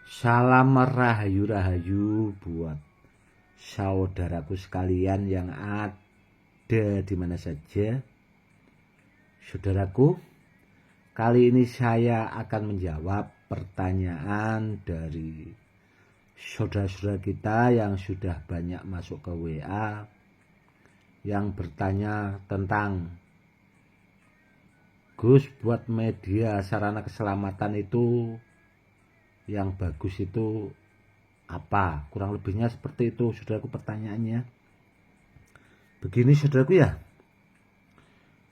Salam rahayu-rahayu buat saudaraku sekalian yang ada di mana saja. Saudaraku, kali ini saya akan menjawab pertanyaan dari saudara-saudara kita yang sudah banyak masuk ke WA yang bertanya tentang Gus, buat media sarana keselamatan itu yang bagus itu apa? Kurang lebihnya seperti itu, saudaraku, pertanyaannya. Begini, saudaraku ya,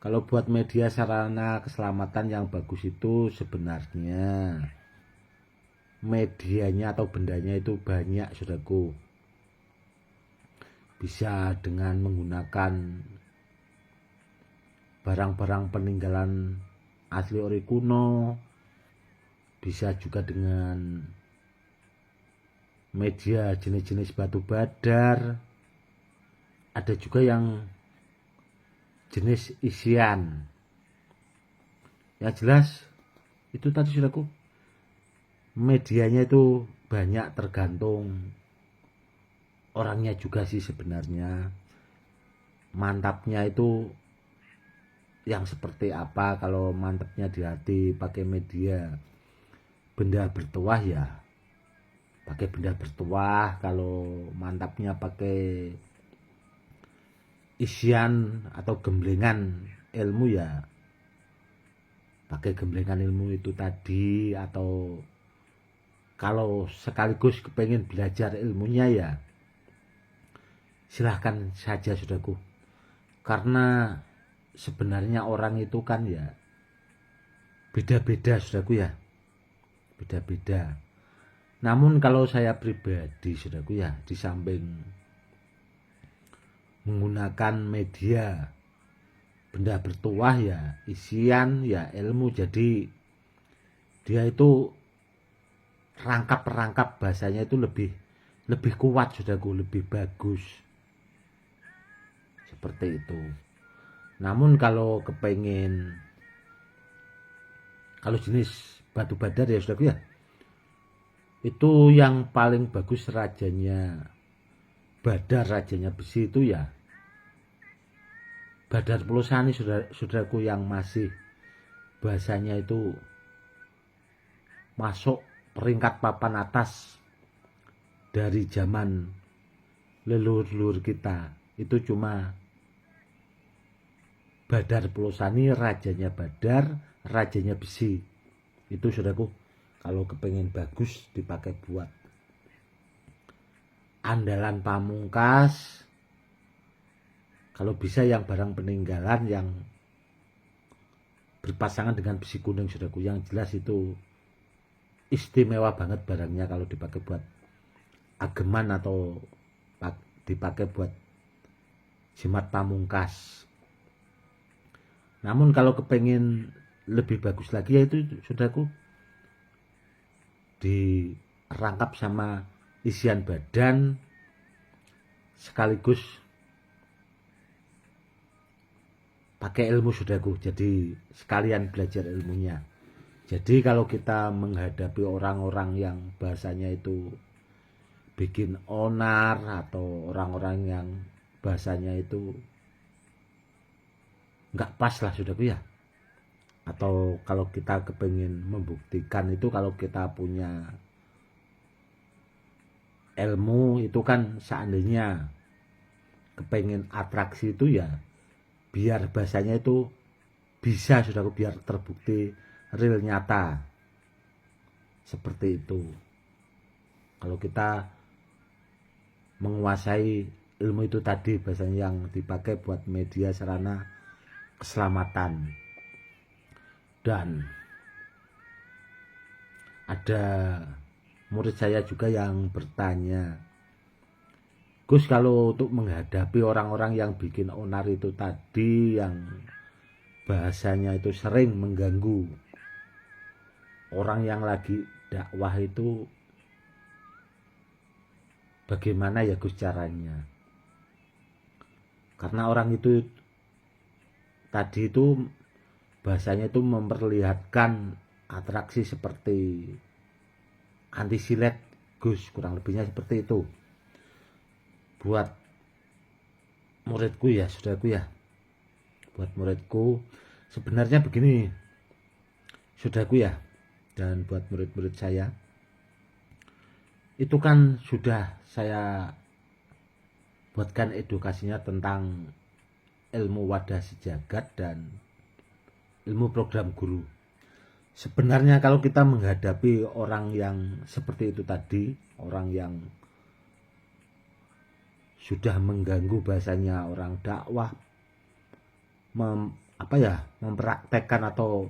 kalau buat media sarana keselamatan yang bagus itu sebenarnya medianya atau bendanya itu banyak, saudaraku. Bisa dengan menggunakan barang-barang peninggalan asli ori kuno, bisa juga dengan media jenis-jenis batu badar, ada juga yang jenis isian. Yang jelas itu tadi, saudaraku, medianya itu banyak, tergantung orangnya juga sih sebenarnya. Mantapnya itu yang seperti apa. Kalau mantapnya di hati pakai media benda bertuah ya pakai benda bertuah. Kalau mantapnya pakai isian atau gemblengan ilmu ya pakai gemblengan ilmu itu tadi. Atau kalau sekaligus kepengen belajar ilmunya ya silahkan saja, saudaraku. Karena sebenarnya orang itu kan ya beda-beda, saudaraku ya, beda-beda. Namun kalau saya pribadi, saudaraku ya, di samping menggunakan media benda bertuah ya isian ya ilmu, jadi dia itu rangkap bahasanya itu lebih kuat, saudaraku, lebih bagus, seperti itu. Namun kalau jenis batu badar ya, saudaraku ya, itu yang paling bagus rajanya badar, rajanya besi itu ya Badar Pulosani, saudaraku, yang masih bahasanya itu masuk peringkat papan atas dari zaman leluhur kita. Itu cuma Badar Pulosani, rajanya badar, rajanya besi. Itu, saudaraku, kalau kepengen bagus dipakai buat andalan pamungkas. Kalau bisa yang barang peninggalan yang berpasangan dengan besi kuning, saudaraku, yang jelas itu istimewa banget barangnya kalau dipakai buat ageman atau dipakai buat jimat pamungkas. Namun kalau kepengen lebih bagus lagi ya itu, saudaraku, dirangkap sama isian badan sekaligus pakai ilmu, saudaraku, jadi sekalian belajar ilmunya. Jadi kalau kita menghadapi orang-orang yang bahasanya itu bikin onar, atau orang-orang yang bahasanya itu nggak pas lah, saudaraku ya, atau kalau kita kepengen membuktikan itu, kalau kita punya ilmu itu kan, seandainya kepengen atraksi itu ya biar bahasanya itu bisa, saudaraku, biar terbukti real, nyata, seperti itu. Kalau kita menguasai ilmu itu tadi, bahasanya yang dipakai buat media sarana keselamatan. Dan ada murid saya juga yang bertanya, Gus, kalau untuk menghadapi orang-orang yang bikin onar itu tadi, yang bahasanya itu sering mengganggu orang yang lagi dakwah, itu bagaimana ya, Gus, caranya? Karena orang itu tadi itu bahasanya itu memperlihatkan atraksi seperti anti silet Gus, kurang lebihnya seperti itu. Buat muridku ya, saudaraku ya, buat muridku sebenarnya begini, saudaraku ya, dan buat murid-murid saya, itu kan sudah saya buatkan edukasinya tentang ilmu wadah sejagat dan ilmu program guru. Sebenarnya kalau kita menghadapi orang yang seperti itu tadi, orang yang sudah mengganggu bahasanya orang dakwah, mempraktekkan atau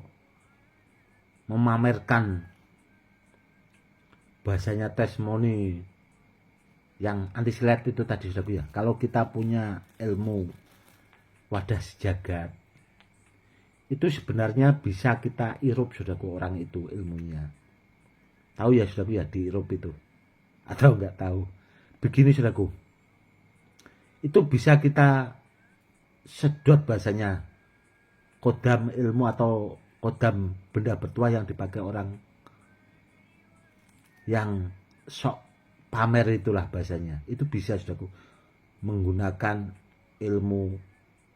memamerkan bahasanya testimoni yang anti silet itu tadi, saudaraku ya. Kalau kita punya ilmu wadah sejagat, itu sebenarnya bisa kita irup, saudaraku, orang itu ilmunya. Tahu ya, saudaraku ya, diirup itu? Atau enggak tahu? Begini, saudaraku, itu bisa kita sedot bahasanya kodam ilmu atau kodam benda bertuah yang dipakai orang yang sok pamer itulah bahasanya. Itu bisa, saudaraku, menggunakan ilmu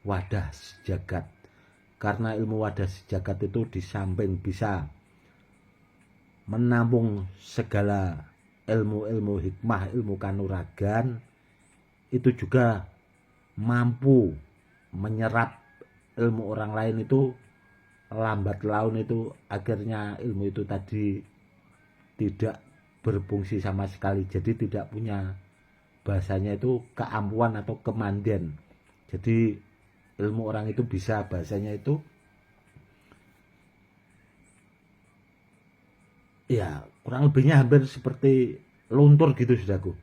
wadah sejagat. Karena ilmu wadah sejagat itu di samping bisa menampung segala ilmu-ilmu hikmah, ilmu kanuragan, itu juga mampu menyerap ilmu orang lain itu lambat laun, itu akhirnya ilmu itu tadi tidak berfungsi sama sekali. Jadi tidak punya bahasanya itu keampuhan atau kemandian. Jadi ilmu orang itu bisa bahasanya itu ya kurang lebihnya hampir seperti luntur gitu, saudaraku,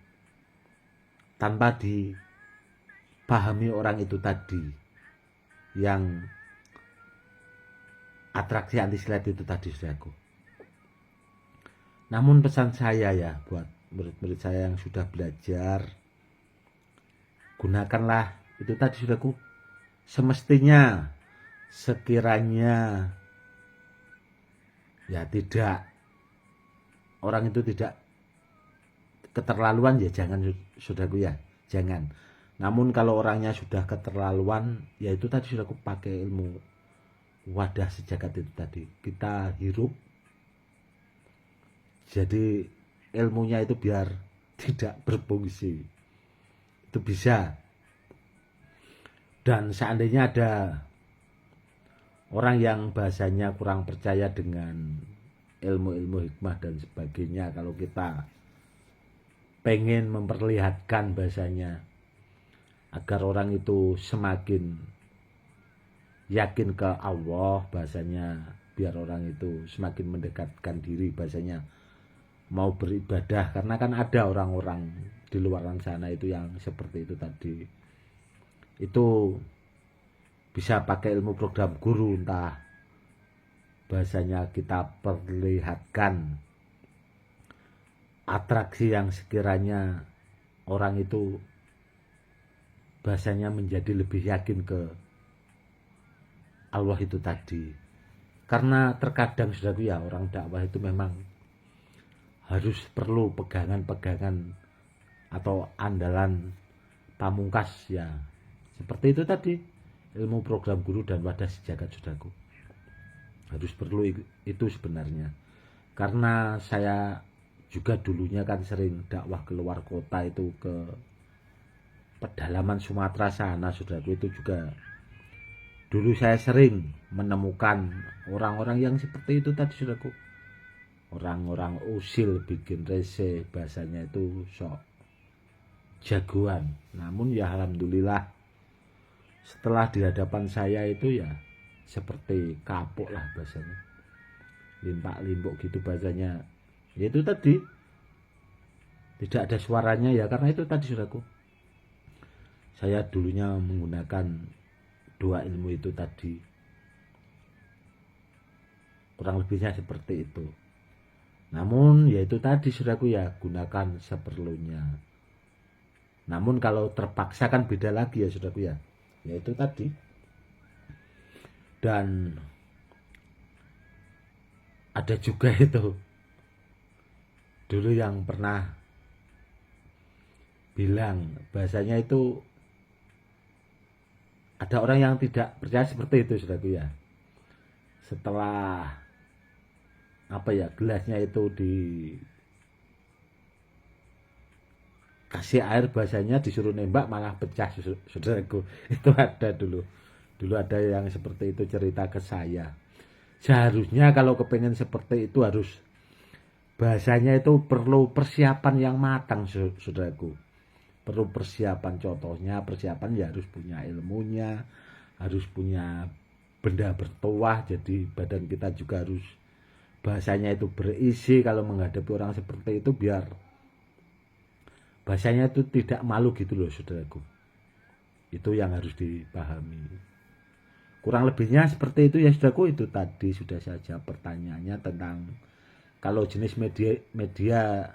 tanpa dipahami orang itu tadi yang atraksi anti silet itu tadi, saudaraku. Namun pesan saya ya buat murid-murid saya yang sudah belajar, gunakanlah itu tadi, saudaraku, semestinya, sekiranya ya tidak, orang itu tidak keterlaluan ya jangan, saudaraku ya, jangan. Namun kalau orangnya sudah keterlaluan, ya itu tadi, saudaraku, pakai ilmu wadah sejagat itu tadi, kita hirup, jadi ilmunya itu biar tidak berfungsi, itu bisa. Dan seandainya ada orang yang bahasanya kurang percaya dengan ilmu-ilmu hikmah dan sebagainya, kalau kita pengen memperlihatkan bahasanya agar orang itu semakin yakin ke Allah, bahasanya biar orang itu semakin mendekatkan diri, bahasanya mau beribadah. Karena kan ada orang-orang di luar sana itu yang seperti itu tadi, itu bisa pakai ilmu program guru, entah bahasanya kita perlihatkan atraksi yang sekiranya orang itu bahasanya menjadi lebih yakin ke Allah itu tadi. Karena terkadang, saudaraku ya, orang dakwah itu memang harus perlu pegangan-pegangan atau andalan pamungkas ya, seperti itu tadi, ilmu program guru dan wadah sejagat, saudaraku. Harus perlu itu sebenarnya. Karena saya juga dulunya kan sering dakwah keluar kota, itu ke pedalaman Sumatera sana, saudaraku. Itu juga dulu saya sering menemukan orang-orang yang seperti itu tadi, saudaraku. Orang-orang usil, bikin rese, bahasanya itu sok jagoan. Namun ya alhamdulillah, setelah di hadapan saya itu ya seperti kapok lah bahasanya, limpak-limpuk gitu bahasanya. Ya itu tadi, tidak ada suaranya ya, karena itu tadi, saudaraku, saya dulunya menggunakan dua ilmu itu tadi, kurang lebihnya seperti itu. Namun ya itu tadi, saudaraku ya, gunakan seperlunya. Namun kalau terpaksa kan beda lagi ya, saudaraku ya, ya itu tadi. Dan ada juga itu dulu yang pernah bilang bahasanya itu ada orang yang tidak percaya seperti itu saudaraku ya. Setelah apa ya, gelasnya itu dikasih air, bahasanya disuruh nembak malah pecah saudaraku. Itu ada dulu ada yang seperti itu cerita ke saya. Seharusnya kalau kepengen seperti itu harus bahasanya itu perlu persiapan yang matang saudaraku. Perlu persiapan, contohnya persiapan ya harus punya ilmunya, harus punya benda bertuah, jadi badan kita juga harus bahasanya itu berisi kalau menghadapi orang seperti itu, biar bahasanya itu tidak malu gitu loh saudaraku. Itu yang harus dipahami. Kurang lebihnya seperti itu ya saudaraku. Itu tadi sudah saja pertanyaannya tentang kalau jenis media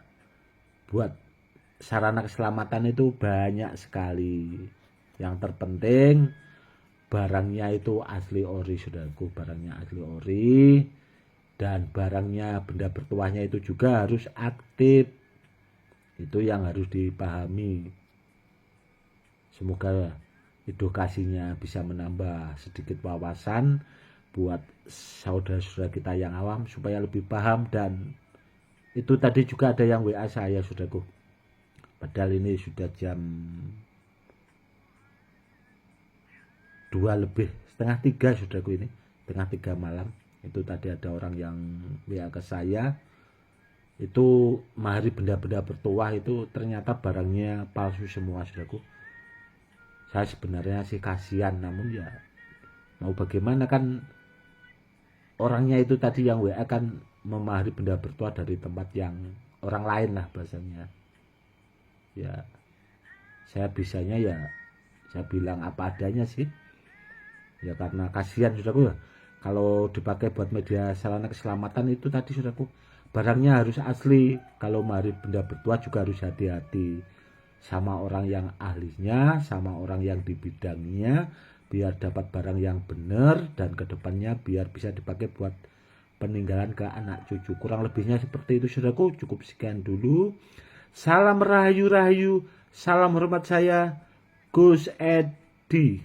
buat sarana keselamatan itu banyak sekali. Yang terpenting barangnya itu asli ori saudaraku, barangnya asli ori, dan barangnya benda bertuahnya itu juga harus aktif. Itu yang harus dipahami. Semoga edukasinya bisa menambah sedikit wawasan buat saudara-saudara kita yang awam supaya lebih paham. Dan itu tadi juga ada yang WA saya saudaraku, padahal ini sudah jam 2 lebih setengah 3 saudaraku, ini setengah 3 malam. Itu tadi ada orang yang WA ke saya, itu mahari benda-benda bertuah itu ternyata barangnya palsu semua saudaraku. Saya sebenarnya sih kasihan, namun ya mau bagaimana, kan orangnya itu tadi yang WA kan memahari benda bertuah dari tempat yang orang lain lah bahasanya. Ya saya bisanya ya saya bilang apa adanya sih. Ya karena kasihan saudaraku ya. Kalau dipakai buat media sarana keselamatan itu tadi saudaraku, barangnya harus asli. Kalau mari benda bertuah juga harus hati-hati sama orang yang ahlinya, sama orang yang di bidangnya, biar dapat barang yang benar dan kedepannya biar bisa dipakai buat peninggalan ke anak cucu. Kurang lebihnya seperti itu saudaraku. Cukup sekian dulu. Salam rahayu, salam hormat saya Gus Edi.